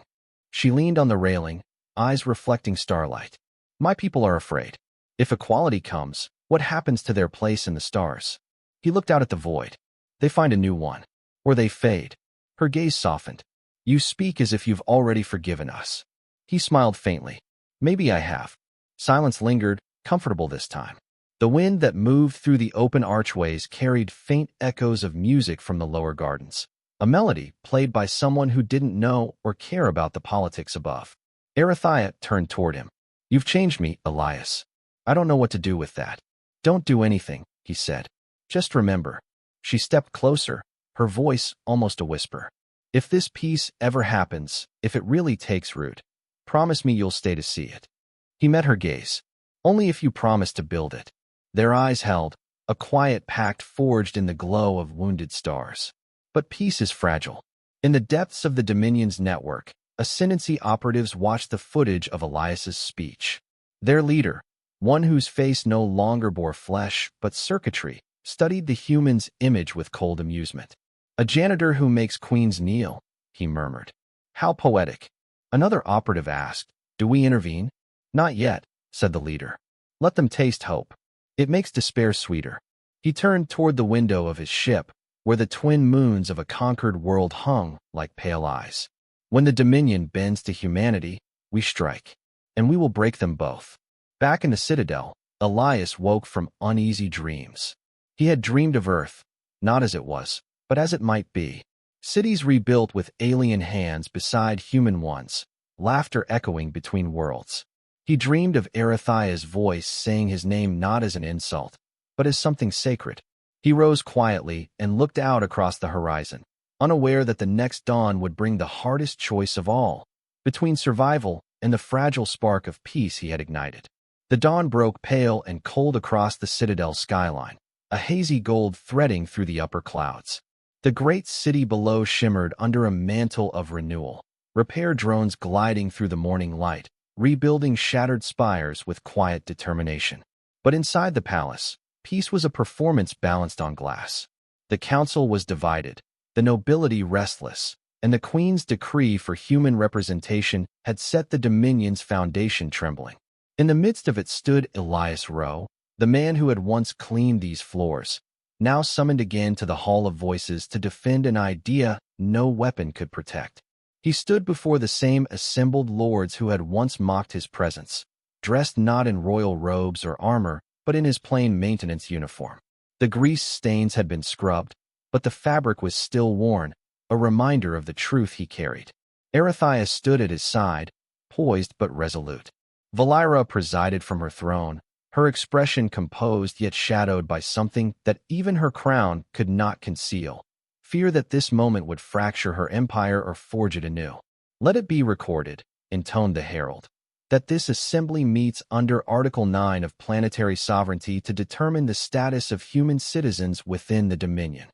She leaned on the railing, eyes reflecting starlight. My people are afraid. If equality comes, what happens to their place in the stars? He looked out at the void. They find a new one. Or they fade. Her gaze softened. You speak as if you've already forgiven us. He smiled faintly. Maybe I have. Silence lingered, comfortable this time. The wind that moved through the open archways carried faint echoes of music from the lower gardens. A melody played by someone who didn't know or care about the politics above. Erithia turned toward him. You've changed me, Elias. I don't know what to do with that. Don't do anything, he said. Just remember. She stepped closer, her voice almost a whisper. If this peace ever happens, if it really takes root, promise me you'll stay to see it. He met her gaze. Only if you promise to build it. Their eyes held, a quiet pact forged in the glow of wounded stars. But peace is fragile. In the depths of the Dominion's network, ascendancy operatives watched the footage of Elias's speech. Their leader, one whose face no longer bore flesh but circuitry, studied the human's image with cold amusement. "A janitor who makes queens kneel," he murmured. "How poetic." Another operative asked, "Do we intervene?" "Not yet," said the leader. "Let them taste hope. It makes despair sweeter." He turned toward the window of his ship, where the twin moons of a conquered world hung like pale eyes. "When the Dominion bends to humanity, we strike, and we will break them both." Back in the citadel, Elias woke from uneasy dreams. He had dreamed of Earth, not as it was, but as it might be. Cities rebuilt with alien hands beside human ones, laughter echoing between worlds. He dreamed of Erethia's voice saying his name not as an insult, but as something sacred. He rose quietly and looked out across the horizon, unaware that the next dawn would bring the hardest choice of all, between survival and the fragile spark of peace he had ignited. The dawn broke pale and cold across the citadel skyline, a hazy gold threading through the upper clouds. The great city below shimmered under a mantle of renewal, repair drones gliding through the morning light, rebuilding shattered spires with quiet determination. But inside the palace, peace was a performance balanced on glass. The council was divided, the nobility restless, and the queen's decree for human representation had set the Dominion's foundation trembling. In the midst of it stood Elias Rowe, the man who had once cleaned these floors, now summoned again to the Hall of Voices to defend an idea no weapon could protect. He stood before the same assembled lords who had once mocked his presence, dressed not in royal robes or armor, but in his plain maintenance uniform. The grease stains had been scrubbed, but the fabric was still worn, a reminder of the truth he carried. Erethia stood at his side, poised but resolute. Valira presided from her throne, her expression composed yet shadowed by something that even her crown could not conceal, fear that this moment would fracture her empire or forge it anew. "Let it be recorded," intoned the herald, "that this assembly meets under Article 9 of planetary sovereignty to determine the status of human citizens within the Dominion."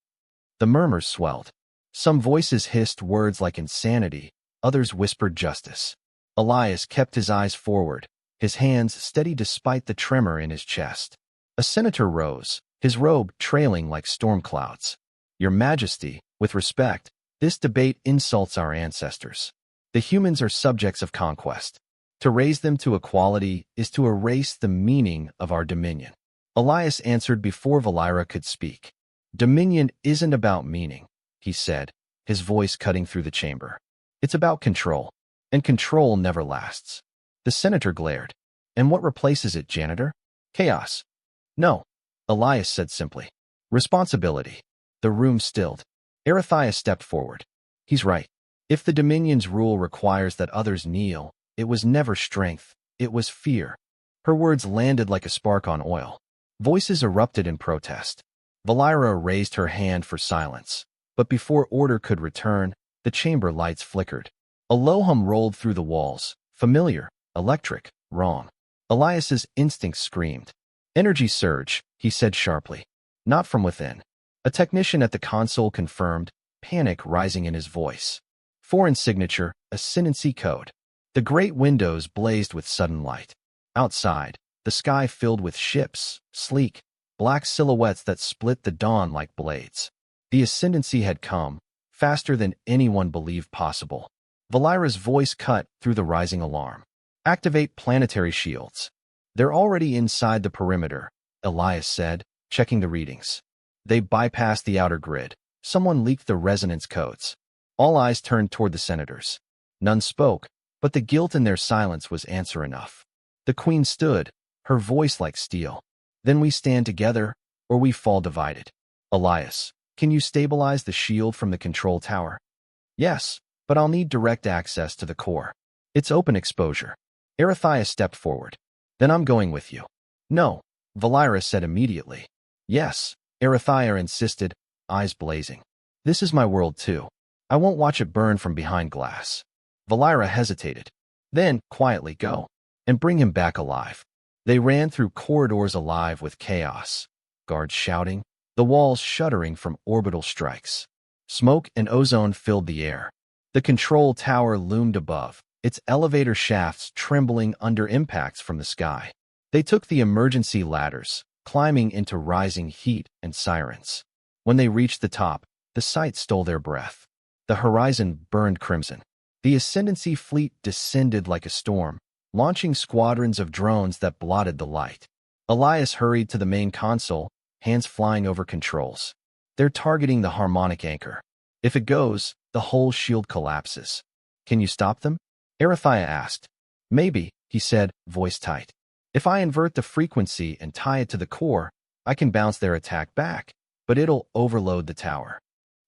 The murmurs swelled. Some voices hissed words like insanity, others whispered justice. Elias kept his eyes forward, his hands steady despite the tremor in his chest. A senator rose, his robe trailing like storm clouds. "Your Majesty, with respect, this debate insults our ancestors. The humans are subjects of conquest. To raise them to equality is to erase the meaning of our dominion." Elias answered before Valira could speak. "Dominion isn't about meaning," he said, his voice cutting through the chamber. "It's about control, and control never lasts." The senator glared. "And what replaces it, Janitor? Chaos?" "No," Elias said simply. "Responsibility." The room stilled. Erethia stepped forward. "He's right. If the Dominion's rule requires that others kneel, it was never strength, it was fear." Her words landed like a spark on oil. Voices erupted in protest. Valira raised her hand for silence, but before order could return, the chamber lights flickered. A low hum rolled through the walls, familiar, electric, wrong. Elias's instincts screamed. "Energy surge," he said sharply. "Not from within." A technician at the console confirmed, panic rising in his voice. "Foreign signature, ascendancy code." The great windows blazed with sudden light. Outside, the sky filled with ships, sleek, black silhouettes that split the dawn like blades. The ascendancy had come, faster than anyone believed possible. Valira's voice cut through the rising alarm. "Activate planetary shields." "They're already inside the perimeter," Elias said, checking the readings. They bypassed the outer grid. Someone leaked the resonance codes. All eyes turned toward the senators. None spoke, but the guilt in their silence was answer enough. The queen stood, her voice like steel. "Then we stand together, or we fall divided." "Elias, can you stabilize the shield from the control tower?" "Yes, but I'll need direct access to the core. It's open exposure." Erethia stepped forward. "Then I'm going with you." "No," Valira said immediately. "Yes," Erethia insisted, eyes blazing. "This is my world too. I won't watch it burn from behind glass." Valira hesitated. "Then, quietly go, and bring him back alive." They ran through corridors alive with chaos, guards shouting, the walls shuddering from orbital strikes. Smoke and ozone filled the air. The control tower loomed above, its elevator shafts trembling under impacts from the sky. They took the emergency ladders, climbing into rising heat and sirens. When they reached the top, the sight stole their breath. The horizon burned crimson. The Ascendancy fleet descended like a storm, launching squadrons of drones that blotted the light. Elias hurried to the main console, hands flying over controls. They're targeting the harmonic anchor. If it goes, the whole shield collapses. Can you stop them? Arathia asked. Maybe, he said, voice tight. If I invert the frequency and tie it to the core, I can bounce their attack back, but it'll overload the tower.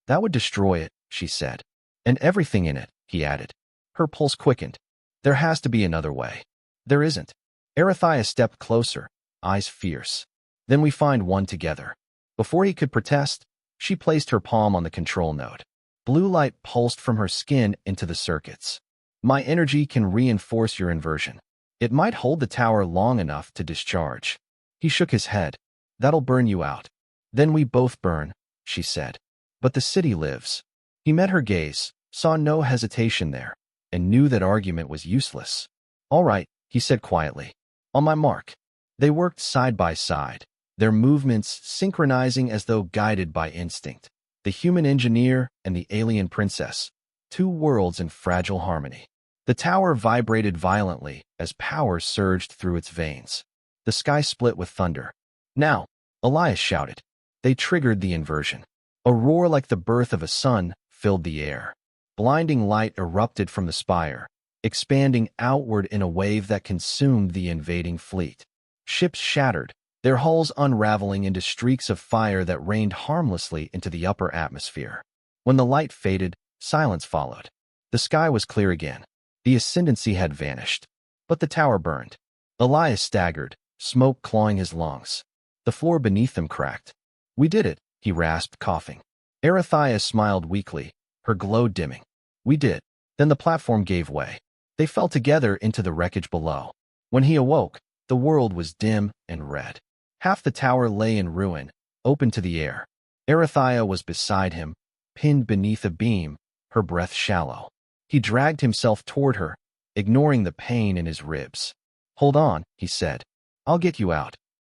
That would destroy it, she said. And everything in it, he added. Her pulse quickened. There has to be another way. There isn't. Arathia stepped closer, eyes fierce. Then we find one together. Before he could protest, she placed her palm on the control node. Blue light pulsed from her skin into the circuits. My energy can reinforce your inversion. It might hold the tower long enough to discharge. He shook his head. That'll burn you out. Then we both burn, she said. But the city lives. He met her gaze, saw no hesitation there, and knew that argument was useless. All right, he said quietly. On my mark. They worked side by side, their movements synchronizing as though guided by instinct. The human engineer and the alien princess, two worlds in fragile harmony. The tower vibrated violently as power surged through its veins. The sky split with thunder. Now, Elias shouted. They triggered the inversion. A roar like the birth of a sun filled the air. Blinding light erupted from the spire, expanding outward in a wave that consumed the invading fleet. Ships shattered, their hulls unraveling into streaks of fire that rained harmlessly into the upper atmosphere. When the light faded, silence followed. The sky was clear again. The Ascendancy had vanished. But the tower burned. Elias staggered, smoke clawing his lungs. The floor beneath them cracked. We did it, he rasped, coughing. Arathia smiled weakly, her glow dimming. We did. Then the platform gave way. They fell together into the wreckage below. When he awoke, the world was dim and red. Half the tower lay in ruin, open to the air. Arathia was beside him, pinned beneath a beam, her breath shallow. He dragged himself toward her, ignoring the pain in his ribs. Hold on, he said. I'll get you out.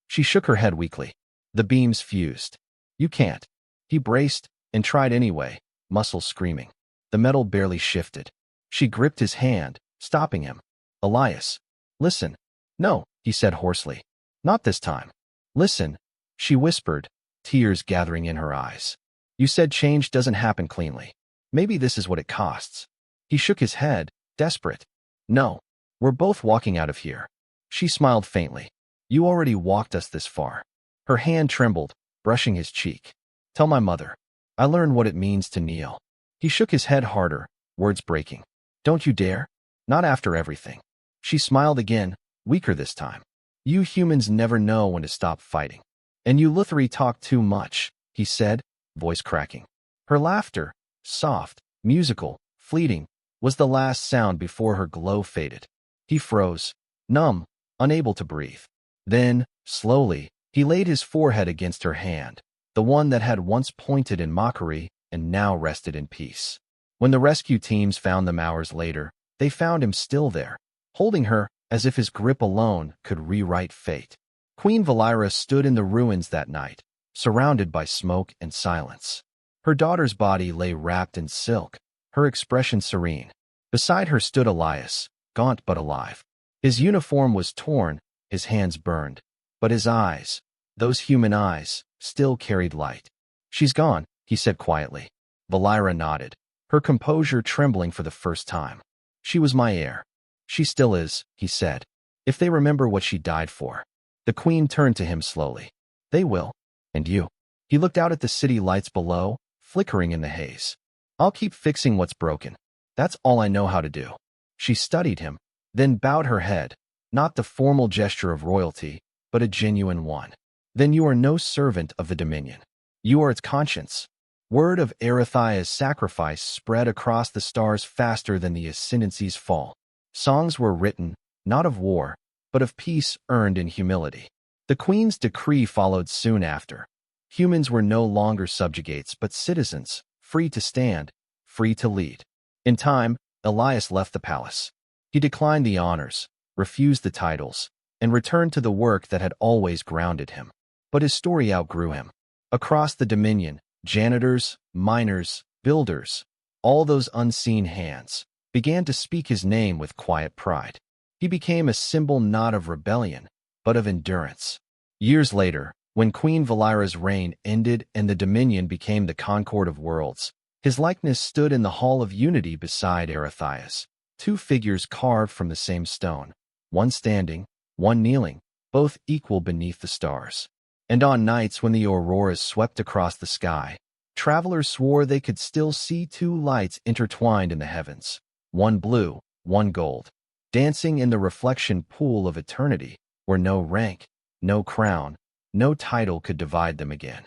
She shook her head weakly. The beams fused. You can't. He braced and tried anyway, muscles screaming. The metal barely shifted. She gripped his hand, stopping him. Elias. Listen. No, he said hoarsely. Not this time. Listen, she whispered, tears gathering in her eyes. You said change doesn't happen cleanly. Maybe this is what it costs. He shook his head, desperate. No, we're both walking out of here. She smiled faintly. You already walked us this far. Her hand trembled, brushing his cheek. Tell my mother. I learned what it means to kneel. He shook his head harder, words breaking. Don't you dare. Not after everything. She smiled again, weaker this time. You humans never know when to stop fighting. And you Lutheri talk too much, he said, voice cracking. Her laughter, soft, musical, fleeting, was the last sound before her glow faded. He froze, numb, unable to breathe. Then, slowly, he laid his forehead against her hand, the one that had once pointed in mockery and now rested in peace. When the rescue teams found them hours later, they found him still there, holding her as if his grip alone could rewrite fate. Queen Valira stood in the ruins that night, surrounded by smoke and silence. Her daughter's body lay wrapped in silk, her expression serene. Beside her stood Elias, gaunt but alive. His uniform was torn, his hands burned, but his eyes, those human eyes, still carried light. She's gone, he said quietly. Valira nodded, her composure trembling for the first time. She was my heir. She still is, he said. If they remember what she died for. The queen turned to him slowly. They will. And you. He looked out at the city lights below, flickering in the haze. I'll keep fixing what's broken. That's all I know how to do. She studied him, then bowed her head, not the formal gesture of royalty, but a genuine one. Then you are no servant of the Dominion. You are its conscience. Word of Arathia's sacrifice spread across the stars faster than the Ascendancy's fall. Songs were written, not of war, but of peace earned in humility. The Queen's decree followed soon after. Humans were no longer subjugates but citizens, free to stand, free to lead. In time, Elias left the palace. He declined the honors, refused the titles, and returned to the work that had always grounded him. But his story outgrew him. Across the Dominion, janitors, miners, builders, all those unseen hands, began to speak his name with quiet pride. He became a symbol not of rebellion, but of endurance. Years later, when Queen Valira's reign ended and the Dominion became the Concord of Worlds, his likeness stood in the Hall of Unity beside Arethias, two figures carved from the same stone, one standing, one kneeling, both equal beneath the stars. And on nights when the auroras swept across the sky, travelers swore they could still see two lights intertwined in the heavens, one blue, one gold, dancing in the reflection pool of eternity, where no rank, no crown, no title could divide them again.